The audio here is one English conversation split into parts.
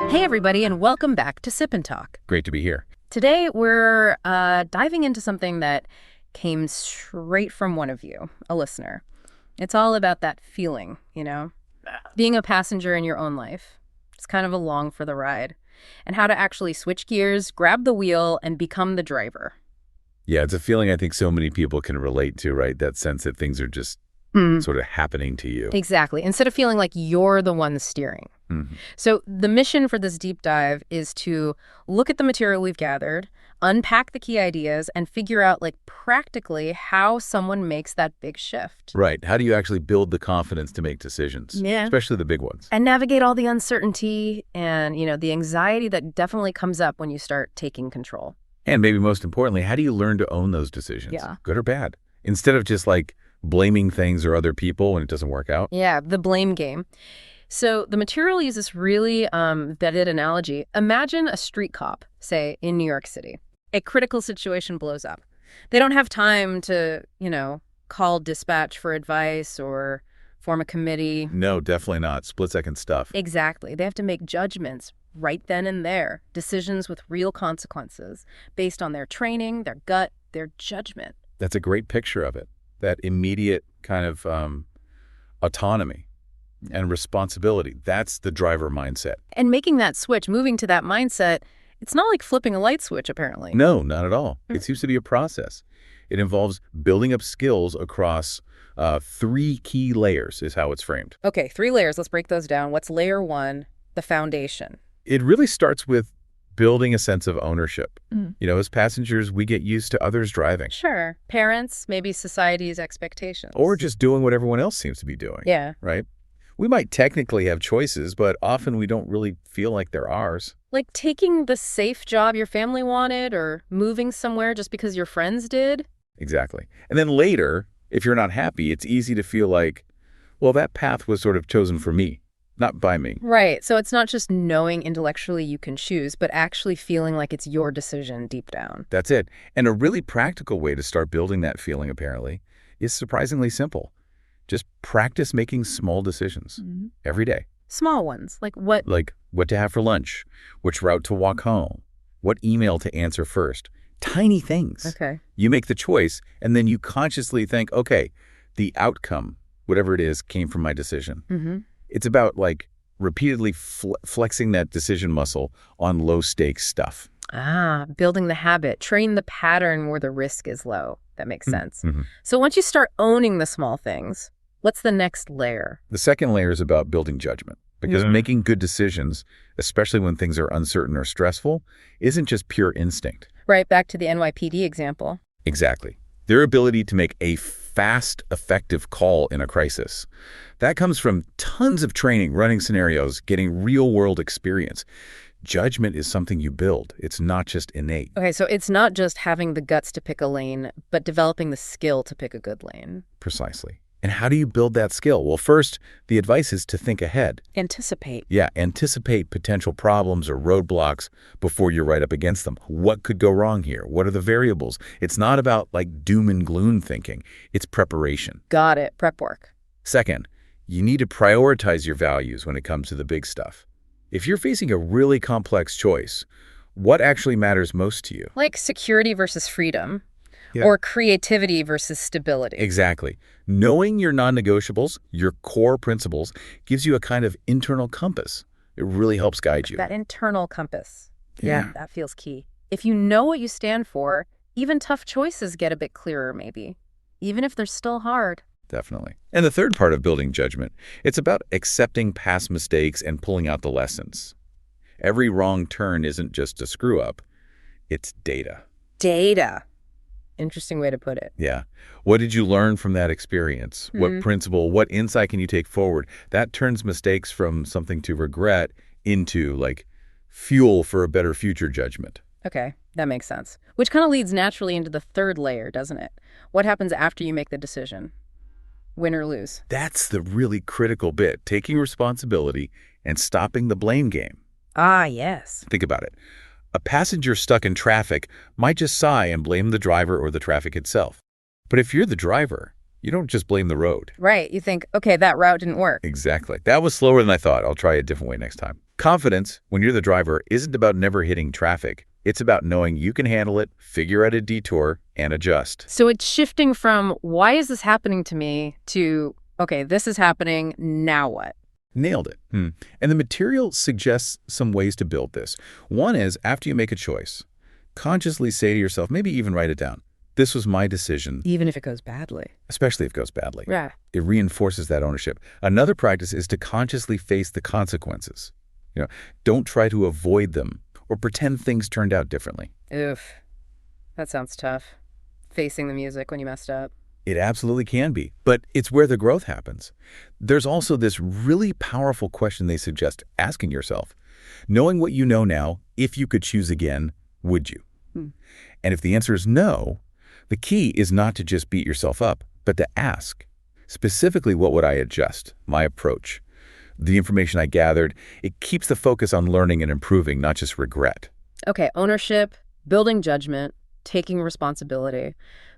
Hey, everybody, and welcome back to Sip and Talk. Great to be here. Today, we're diving into something that came straight from one of you, a listener. It's all about that feeling, being a passenger in your own life. It's kind of along for the ride. And how to actually switch gears, grab the wheel, and become the driver. Yeah, it's a feeling I think so many people can relate to, right? That sense that things are just sort of happening to you. Exactly. Instead of feeling like you're the one steering. So the mission for this deep dive is to look at the material we've gathered, unpack the key ideas, and figure out, practically how someone makes that big shift. Right. How do you actually build the confidence to make decisions? Yeah. Especially the big ones. And navigate all the uncertainty and, the anxiety that definitely comes up when you start taking control. And maybe most importantly, how do you learn to own those decisions? Yeah. Good or bad? Instead of just blaming things or other people when it doesn't work out. Yeah, the blame game. So the material uses this really vetted analogy. Imagine a street cop, say, in New York City. A critical situation blows up. They don't have time to, call dispatch for advice or form a committee. No, definitely not. Split-second stuff. Exactly. They have to make judgments right then and there, decisions with real consequences based on their training, their gut, their judgment. That's a great picture of it. That immediate kind of autonomy and responsibility. That's the driver mindset. And making that switch, moving to that mindset, it's not like flipping a light switch, apparently. No, not at all. It seems to be a process. It involves building up skills across 3 key layers is how it's framed. Okay, 3 layers. Let's break those down. What's layer 1, the foundation? It really starts with building a sense of ownership. As passengers, we get used to others driving. Sure. Parents, maybe society's expectations. Or just doing what everyone else seems to be doing. Yeah. Right? We might technically have choices, but often we don't really feel like they're ours. Like taking the safe job your family wanted or moving somewhere just because your friends did. Exactly. And then later, if you're not happy, it's easy to feel like, well, that path was sort of chosen for me, not by me. Right. So it's not just knowing intellectually you can choose, but actually feeling like it's your decision deep down. That's it. And a really practical way to start building that feeling, apparently, is surprisingly simple. Just practice making small decisions every day. Small ones, like what? Like what to have for lunch, which route to walk home, what email to answer first. Tiny things. Okay. You make the choice, and then you consciously think, okay, the outcome, whatever it is, came from my decision. It's about repeatedly flexing that decision muscle on low-stakes stuff. Building the habit, train the pattern where the risk is low. That makes sense. So once you start owning the small things, what's the next layer? The second layer is about building judgment, because making good decisions, especially when things are uncertain or stressful, isn't just pure instinct. Right, back to the NYPD example. Exactly. Their ability to make a fast, effective call in a crisis. That comes from tons of training, running scenarios, getting real-world experience. Judgment is something you build. It's not just innate. Okay, so it's not just having the guts to pick a lane, but developing the skill to pick a good lane. Precisely. And how do you build that skill? Well, first, the advice is to think ahead. Anticipate. Yeah, anticipate potential problems or roadblocks before you're right up against them. What could go wrong here? What are the variables? It's not about doom and gloom thinking. It's preparation. Got it. Prep work. Second, you need to prioritize your values when it comes to the big stuff. If you're facing a really complex choice, what actually matters most to you? Like security versus freedom. Yeah. Or creativity versus stability. Exactly. Knowing your non-negotiables, your core principles, gives you a kind of internal compass. It really helps guide you. That internal compass. Yeah. That feels key. If you know what you stand for, even tough choices get a bit clearer, maybe. Even if they're still hard. Definitely. And the third part of building judgment, it's about accepting past mistakes and pulling out the lessons. Every wrong turn isn't just a screw-up. It's data. Data. Interesting way to put it. Yeah. What did you learn from that experience? What principle, what insight can you take forward? That turns mistakes from something to regret into fuel for a better future judgment. Okay, that makes sense. Which kind of leads naturally into the third layer, doesn't it? What happens after you make the decision? Win or lose? That's the really critical bit, taking responsibility and stopping the blame game. Ah, yes. Think about it. A passenger stuck in traffic might just sigh and blame the driver or the traffic itself. But if you're the driver, You don't just blame the road. Right. You think, okay, that route didn't work. Exactly. That was slower than I thought. I'll try a different way next time. Confidence, when you're the driver, isn't about never hitting traffic. It's about knowing you can handle it, figure out a detour, and adjust. So it's shifting from, why is this happening to me, to, okay, this is happening, now what? Nailed it. And the material suggests some ways to build this. One is, after you make a choice, consciously say to yourself, maybe even write it down, this was my decision. Even if it goes badly. Especially if it goes badly. Yeah. It reinforces that ownership. Another practice is to consciously face the consequences. Don't try to avoid them or pretend things turned out differently. Oof. That sounds tough. Facing the music when you messed up. It absolutely can be, but it's where the growth happens. There's also this really powerful question they suggest asking yourself. Knowing what you know now, if you could choose again, would you? And if the answer is no, the key is not to just beat yourself up, but to ask. Specifically, what would I adjust? My approach. The information I gathered, it keeps the focus on learning and improving, not just regret. Okay, ownership, building judgment, taking responsibility.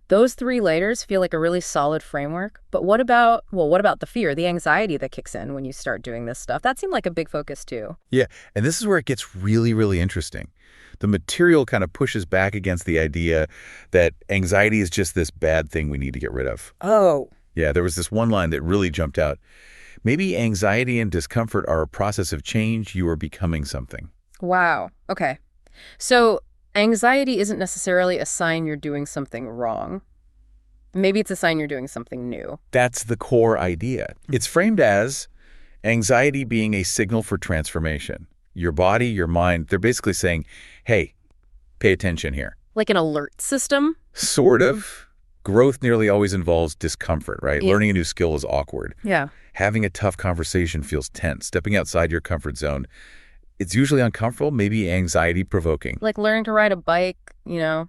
Those three layers feel like a really solid framework. But what about the fear, the anxiety that kicks in when you start doing this stuff? That seemed like a big focus too. Yeah, and this is where it gets really, really interesting. The material kind of pushes back against the idea that anxiety is just this bad thing we need to get rid of. Oh. Yeah, there was this one line that really jumped out. Maybe anxiety and discomfort are a process of change. You are becoming something. Wow. Okay. So anxiety isn't necessarily a sign you're doing something wrong. Maybe it's a sign you're doing something new. That's the core idea. It's framed as anxiety being a signal for transformation. Your body, your mind, they're basically saying, hey, pay attention here. Like an alert system? Sort of. Growth nearly always involves discomfort, right? Yeah. Learning a new skill is awkward. Yeah. Having a tough conversation feels tense. Stepping outside your comfort zone, it's usually uncomfortable, maybe anxiety-provoking. Like learning to ride a bike, you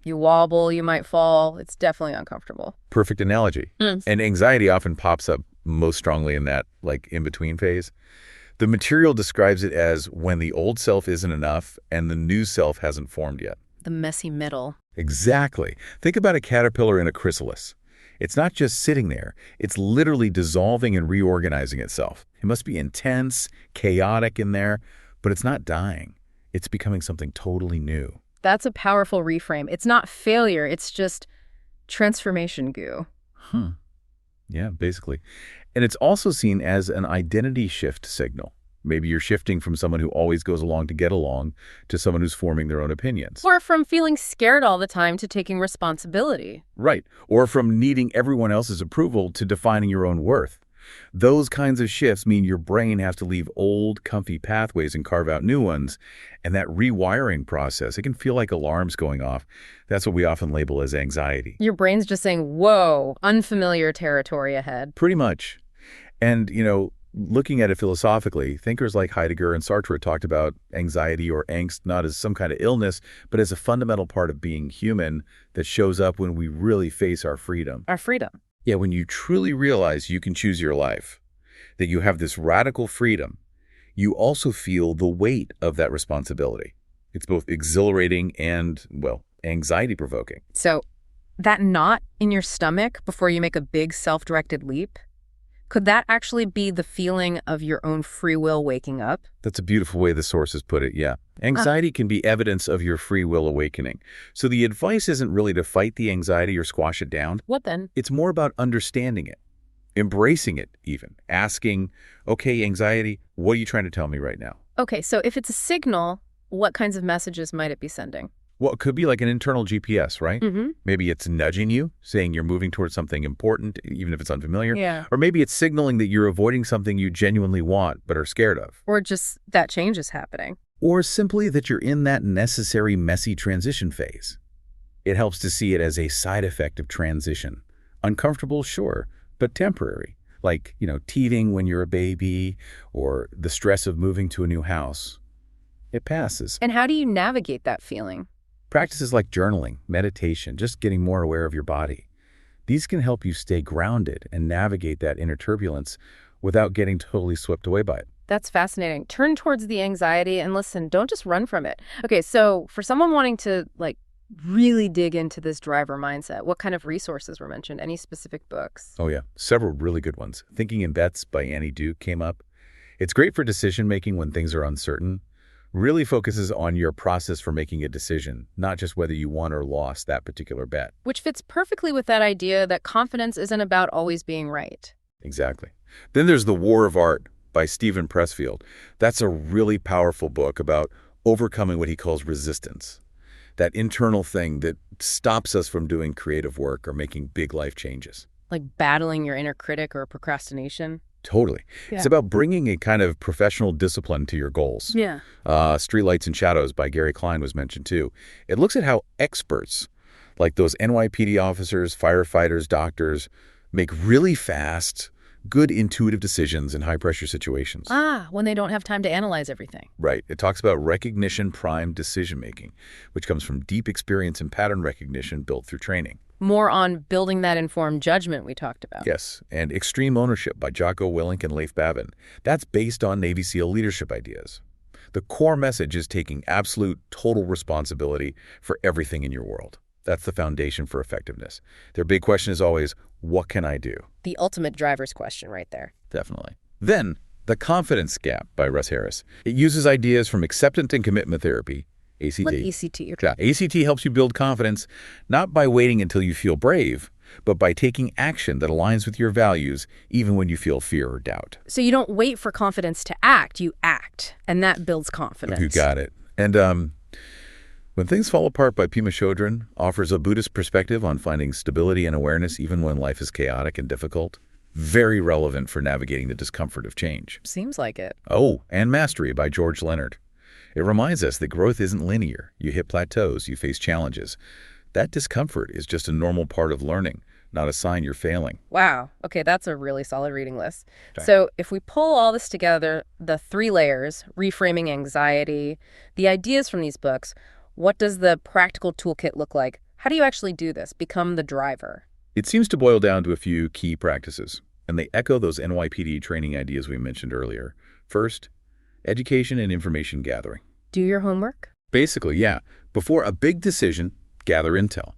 wobble, you might fall. It's definitely uncomfortable. Perfect analogy. And anxiety often pops up most strongly in that, in-between phase. The material describes it as when the old self isn't enough and the new self hasn't formed yet. The messy middle. Exactly. Think about a caterpillar in a chrysalis. It's not just sitting there. It's literally dissolving and reorganizing itself. It must be intense, chaotic in there, but it's not dying. It's becoming something totally new. That's a powerful reframe. It's not failure. It's just transformation goo. Yeah, basically. And it's also seen as an identity shift signal. Maybe you're shifting from someone who always goes along to get along to someone who's forming their own opinions. Or from feeling scared all the time to taking responsibility. Right. Or from needing everyone else's approval to defining your own worth. Those kinds of shifts mean your brain has to leave old, comfy pathways and carve out new ones. And that rewiring process, it can feel like alarms going off. That's what we often label as anxiety. Your brain's just saying, whoa, unfamiliar territory ahead. Pretty much. And, looking at it philosophically, thinkers like Heidegger and Sartre talked about anxiety or angst not as some kind of illness, but as a fundamental part of being human that shows up when we really face our freedom. Our freedom. Yeah, when you truly realize you can choose your life, that you have this radical freedom, you also feel the weight of that responsibility. It's both exhilarating and, anxiety-provoking. So that knot in your stomach before you make a big self-directed leap, could that actually be the feeling of your own free will waking up? That's a beautiful way the sources put it, yeah. Anxiety can be evidence of your free will awakening. So the advice isn't really to fight the anxiety or squash it down. What then? It's more about understanding it, embracing it even, asking, okay, anxiety, what are you trying to tell me right now? Okay, so if it's a signal, what kinds of messages might it be sending? Well, it could be like an internal GPS, right? Maybe it's nudging you, saying you're moving towards something important, even if it's unfamiliar. Yeah. Or maybe it's signaling that you're avoiding something you genuinely want but are scared of. Or just that change is happening. Or simply that you're in that necessary, messy transition phase. It helps to see it as a side effect of transition. Uncomfortable, sure, but temporary. Like, teething when you're a baby or the stress of moving to a new house. It passes. And how do you navigate that feeling? Practices like journaling, meditation, just getting more aware of your body. These can help you stay grounded and navigate that inner turbulence without getting totally swept away by it. That's fascinating. Turn towards the anxiety and listen, don't just run from it. Okay, so for someone wanting to, really dig into this driver mindset, what kind of resources were mentioned? Any specific books? Oh, yeah. Several really good ones. Thinking in Bets by Annie Duke came up. It's great for decision-making when things are uncertain. Really focuses on your process for making a decision, not just whether you won or lost that particular bet. Which fits perfectly with that idea that confidence isn't about always being right. Exactly. Then there's The War of Art by Stephen Pressfield. That's a really powerful book about overcoming what he calls resistance. That internal thing that stops us from doing creative work or making big life changes. Like battling your inner critic or procrastination? Totally. Yeah. It's about bringing a kind of professional discipline to your goals. Yeah. Streetlights and Shadows by Gary Klein was mentioned too. It looks at how experts, like those NYPD officers, firefighters, doctors, make really fast, good intuitive decisions in high-pressure situations. When they don't have time to analyze everything. Right. It talks about recognition-primed decision-making, which comes from deep experience and pattern recognition built through training. More on building that informed judgment we talked about. Yes, and Extreme Ownership by Jocko Willink and Leif Babin. That's based on Navy SEAL leadership ideas. The core message is taking absolute, total responsibility for everything in your world. That's the foundation for effectiveness. Their big question is always, what can I do? The ultimate driver's question right there. Definitely. Then, The Confidence Gap by Russ Harris. It uses ideas from acceptance and commitment therapy, ACT. What ACT? Yeah, ACT helps you build confidence, not by waiting until you feel brave, but by taking action that aligns with your values, even when you feel fear or doubt. So you don't wait for confidence to act, you act, and that builds confidence. You got it. And When Things Fall Apart by Pema Chodron offers a Buddhist perspective on finding stability and awareness even when life is chaotic and difficult. Very relevant for navigating the discomfort of change. Seems like it. Oh, and Mastery by George Leonard. It reminds us that growth isn't linear. You hit plateaus, you face challenges. That discomfort is just a normal part of learning, not a sign you're failing. Wow. Okay, that's a really solid reading list. Okay. So if we pull all this together, the 3 layers, reframing anxiety, the ideas from these books, what does the practical toolkit look like? How do you actually do this? Become the driver? It seems to boil down to a few key practices, and they echo those NYPD training ideas we mentioned earlier. First, education and information gathering. Do your homework? Basically, yeah. Before a big decision, gather intel.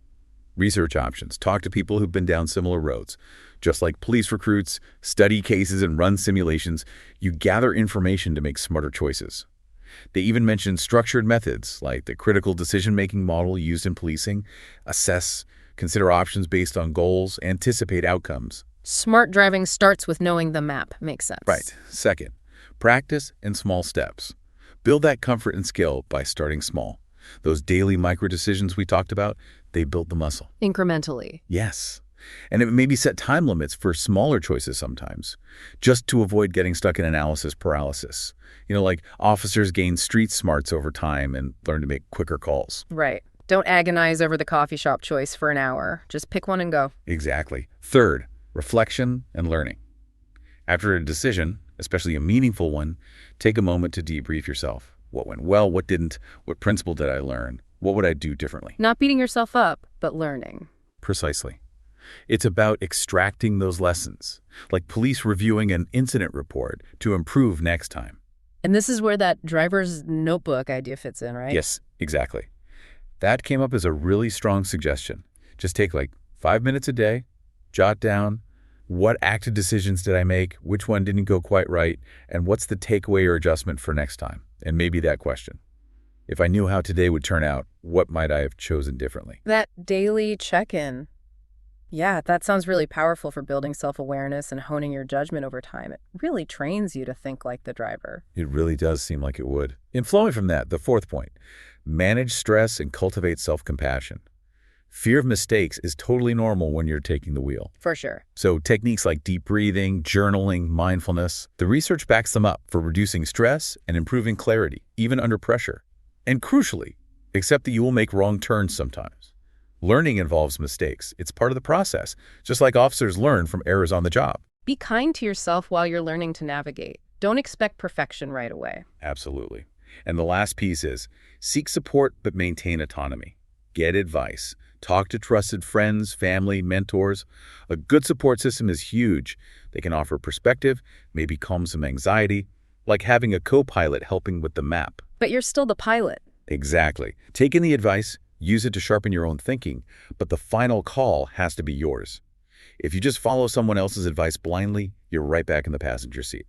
Research options. Talk to people who've been down similar roads. Just like police recruits, study cases, and run simulations, you gather information to make smarter choices. They even mention structured methods, like the critical decision-making model used in policing, assess, consider options based on goals, anticipate outcomes. Smart driving starts with knowing the map. Makes sense. Right. Second, practice in small steps. Build that comfort and skill by starting small. Those daily micro-decisions we talked about, they build the muscle. Incrementally. Yes. And it maybe set time limits for smaller choices sometimes, just to avoid getting stuck in analysis paralysis. You know, like officers gain street smarts over time and learn to make quicker calls. Right. Don't agonize over the coffee shop choice for an hour. Just pick one and go. Exactly. Third, reflection and learning. After a decision, especially a meaningful one, take a moment to debrief yourself. What went well, what didn't, what principle did I learn, what would I do differently? Not beating yourself up, but learning. Precisely. It's about extracting those lessons, like police reviewing an incident report to improve next time. And this is where that driver's notebook idea fits in, right? Yes, exactly. That came up as a really strong suggestion. Just take like 5 minutes a day, jot down, what active decisions did I make, which one didn't go quite right, and what's the takeaway or adjustment for next time? And maybe that question. If I knew how today would turn out, what might I have chosen differently? That daily check-in. Yeah, that sounds really powerful for building self-awareness and honing your judgment over time. It really trains you to think like the driver. It really does seem like it would. And flowing from that, the fourth point, manage stress and cultivate self-compassion. Fear of mistakes is totally normal when you're taking the wheel. For sure. So techniques like deep breathing, journaling, mindfulness, the research backs them up for reducing stress and improving clarity, even under pressure. And crucially, accept that you will make wrong turns sometimes. Learning involves mistakes. It's part of the process, just like officers learn from errors on the job. Be kind to yourself while you're learning to navigate. Don't expect perfection right away. Absolutely. And the last piece is, seek support but maintain autonomy. Get advice. Talk to trusted friends, family, mentors. A good support system is huge. They can offer perspective, maybe calm some anxiety, like having a co-pilot helping with the map. But you're still the pilot. Exactly. Take in the advice, Use it to sharpen your own thinking, but the final call has to be yours. If you just follow someone else's advice blindly, you're right back in the passenger seat.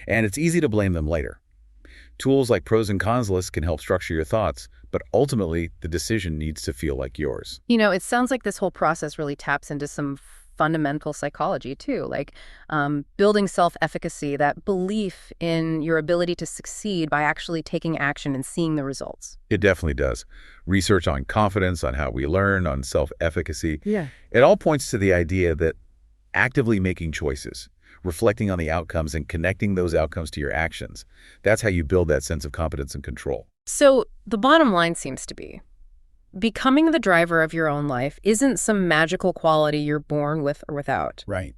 And it's easy to blame them later. Tools like pros and cons lists can help structure your thoughts, but ultimately, the decision needs to feel like yours. You know, it sounds like this whole process really taps into some fundamental psychology, too, like building self-efficacy, that belief in your ability to succeed by actually taking action and seeing the results. It definitely does. Research on confidence, on how we learn, on self-efficacy. Yeah. It all points to the idea that actively making choices, reflecting on the outcomes and connecting those outcomes to your actions, that's how you build that sense of competence and control. So the bottom line seems to be, becoming the driver of your own life isn't some magical quality you're born with or without. Right.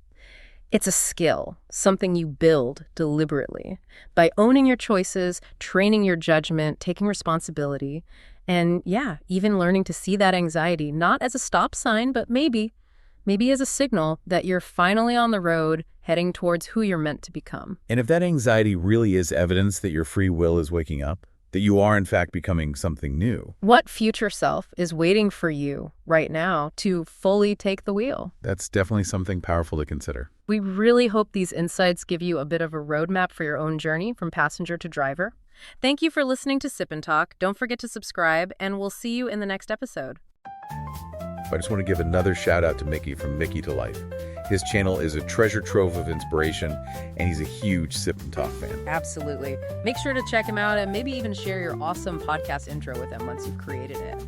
It's a skill, something you build deliberately by owning your choices, training your judgment, taking responsibility, and yeah, even learning to see that anxiety not as a stop sign, but maybe as a signal that you're finally on the road heading towards who you're meant to become. And if that anxiety really is evidence that your free will is waking up, that you are in fact becoming something new, what future self is waiting for you right now to fully take the wheel? that's definitely something powerful to consider. We really hope these insights give you a bit of a roadmap for your own journey from passenger to driver. Thank you for listening to Sip and Talk. Don't forget to subscribe, and we'll see you in the next episode. I just want to give another shout out to Micky from Mickytolife. His channel is a treasure trove of inspiration, and he's a huge Sip and Talk fan. Absolutely. Make sure to check him out and maybe even share your awesome podcast intro with him once you've created it.